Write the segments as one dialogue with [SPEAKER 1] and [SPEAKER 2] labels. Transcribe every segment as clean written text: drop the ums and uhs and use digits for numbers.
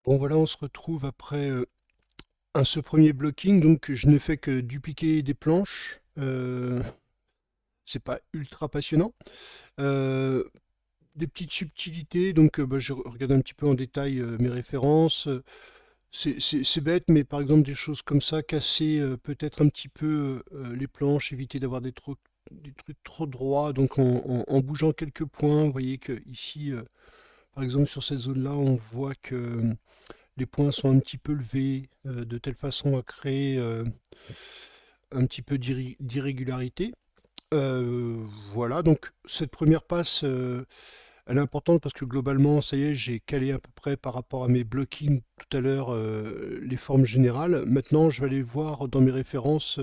[SPEAKER 1] Bon voilà, on se retrouve après ce premier blocking, donc je ne fais que dupliquer des planches. C'est pas ultra passionnant. Euh, des petites subtilités, donc bah, je regarde un petit peu en détail mes références. C'est bête, mais par exemple des choses comme ça, casser peut-être un petit peu les planches, éviter d'avoir des trucs trop droits, donc en bougeant quelques points, vous voyez que ici, par exemple sur cette zone-là, on voit que les points sont un petit peu levés de telle façon à créer un petit peu d'irrégularité. Euh, voilà, donc cette première passe, elle est importante parce que globalement, ça y est, j'ai calé à peu près par rapport à mes blockings tout à l'heure les formes générales. Maintenant, je vais aller voir dans mes références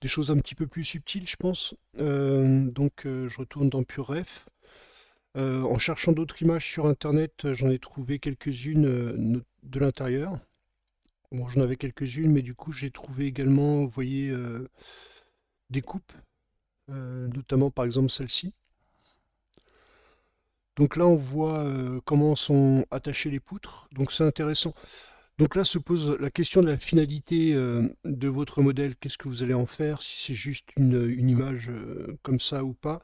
[SPEAKER 1] des choses un petit peu plus subtiles, je pense. Je retourne dans PureRef. En cherchant d'autres images sur Internet, j'en ai trouvé quelques-unes de l'intérieur. Bon, j'en avais quelques-unes, mais du coup, j'ai trouvé également, vous voyez, des coupes, notamment par exemple celle-ci. Donc là, on voit comment sont attachées les poutres. Donc c'est intéressant. Donc là se pose la question de la finalité de votre modèle. Qu'est-ce que vous allez en faire? Si c'est juste une image comme ça ou pas.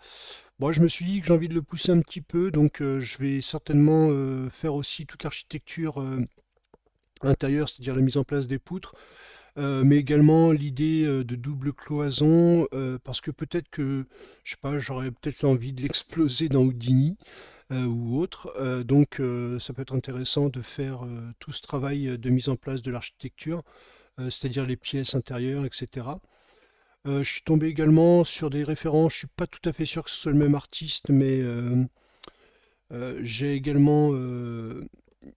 [SPEAKER 1] Moi, je me suis dit que j'ai envie de le pousser un petit peu, donc je vais certainement faire aussi toute l'architecture intérieure, c'est-à-dire la mise en place des poutres. Mais également l'idée de double cloison, parce que peut-être que, je sais pas, j'aurais peut-être envie de l'exploser dans Houdini ou autre. Ça peut être intéressant de faire tout ce travail de mise en place de l'architecture, c'est-à-dire les pièces intérieures, etc. Je suis tombé également sur des références, je suis pas tout à fait sûr que ce soit le même artiste, mais j'ai également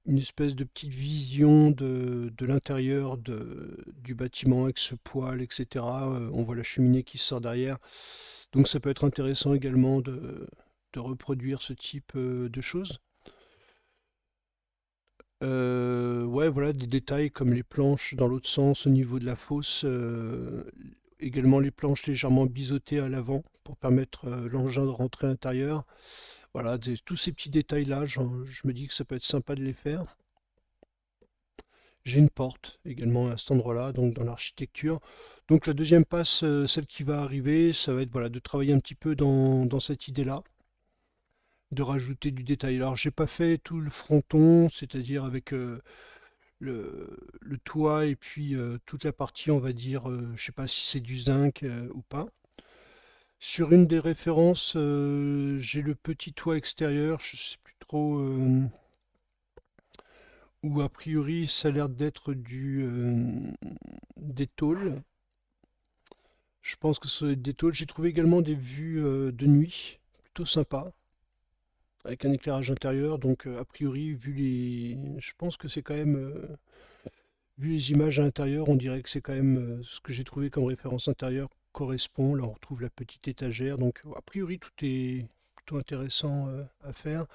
[SPEAKER 1] une espèce de petite vision de l'intérieur du bâtiment avec ce poêle, etc. On voit la cheminée qui sort derrière. Donc ça peut être intéressant également de reproduire ce type de choses. Ouais, voilà, des détails comme les planches dans l'autre sens au niveau de la fosse. Également les planches légèrement biseautées à l'avant pour permettre l'engin de rentrer à l'intérieur. Voilà, tous ces petits détails-là, je me dis que ça peut être sympa de les faire. J'ai une porte également à cet endroit-là, donc dans l'architecture. Donc la deuxième passe, celle qui va arriver, ça va être voilà, de travailler un petit peu dans cette idée-là, de rajouter du détail. Alors j'ai pas fait tout le fronton, c'est-à-dire avec le toit et puis toute la partie, on va dire, je sais pas si c'est du zinc ou pas. Sur une des références, j'ai le petit toit extérieur, je sais plus trop où a priori ça a l'air d'être des tôles. Je pense que ce sont des tôles. J'ai trouvé également des vues de nuit, plutôt sympa, avec un éclairage intérieur. Donc a priori, je pense que c'est quand même, vu les images à l'intérieur, on dirait que c'est quand même ce que j'ai trouvé comme référence intérieure correspond. Là, on retrouve la petite étagère. Donc a priori, tout est plutôt intéressant à faire.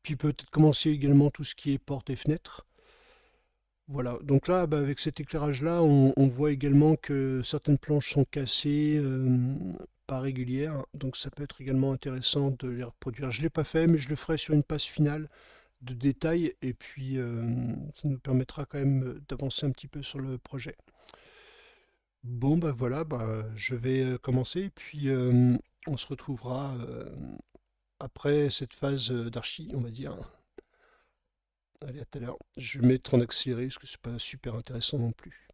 [SPEAKER 1] Puis peut-être commencer également tout ce qui est porte et fenêtre. Voilà, donc là, bah, avec cet éclairage-là, on voit également que certaines planches sont cassées, pas régulières, donc ça peut être également intéressant de les reproduire. Je ne l'ai pas fait, mais je le ferai sur une passe finale de détail, et puis ça nous permettra quand même d'avancer un petit peu sur le projet. Bon, bah voilà, bah, je vais commencer, et puis on se retrouvera après cette phase d'archi, on va dire. Allez, à tout à l'heure. Je vais mettre en accéléré, parce que c'est pas super intéressant non plus.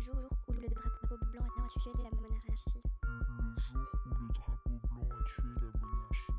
[SPEAKER 2] Le jour où le drapeau blanc a tué la monarchie.
[SPEAKER 3] Le jour où le drapeau blanc a tué la monarchie.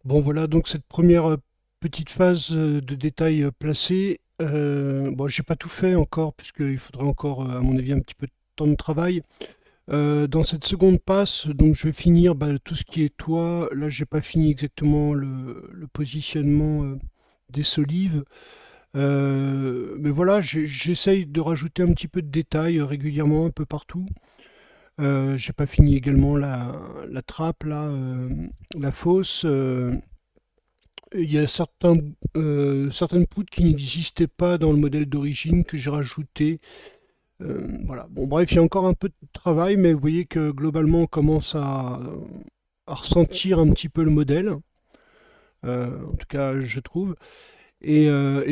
[SPEAKER 1] Bon voilà, donc cette première petite phase de détail placée. Bon, j'ai pas tout fait encore, puisqu'il faudrait encore, à mon avis, un petit peu de temps de travail. Dans cette seconde passe, donc je vais finir tout ce qui est toit. Là, j'ai pas fini exactement le positionnement des solives. Mais voilà, j'essaye de rajouter un petit peu de détails régulièrement un peu partout. J'ai pas fini également la trappe, là, la fosse. Il y a certaines poutres qui n'existaient pas dans le modèle d'origine que j'ai rajouté. Voilà. Bon, bref, il y a encore un peu de travail, mais vous voyez que globalement, on commence à ressentir un petit peu le modèle. En tout cas, je trouve. Et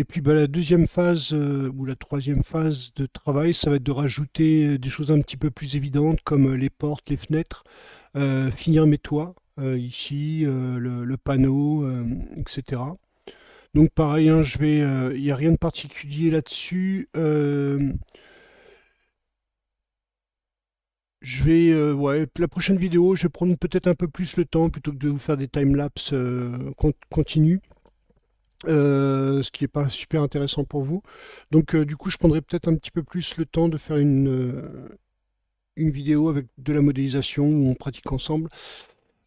[SPEAKER 1] puis la deuxième phase ou la troisième phase de travail, ça va être de rajouter des choses un petit peu plus évidentes comme les portes, les fenêtres, finir mes toits, ici, le panneau, etc. Donc pareil, hein, il n'y a rien de particulier là-dessus. Ouais, la prochaine vidéo, je vais prendre peut-être un peu plus le temps plutôt que de vous faire des timelapses continus. Ce qui n'est pas super intéressant pour vous. Donc du coup, je prendrai peut-être un petit peu plus le temps de faire une vidéo avec de la modélisation où on pratique ensemble.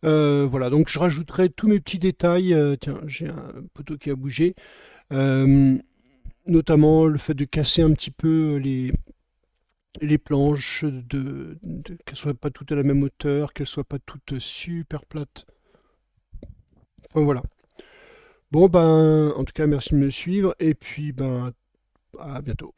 [SPEAKER 1] Voilà, donc je rajouterai tous mes petits détails. Tiens, j'ai un poteau qui a bougé. Euh, Notamment le fait de casser un petit peu les planches, qu'elles ne soient pas toutes à la même hauteur, qu'elles ne soient pas toutes super plates. Enfin voilà. Bon, en tout cas, merci de me suivre et puis, à bientôt.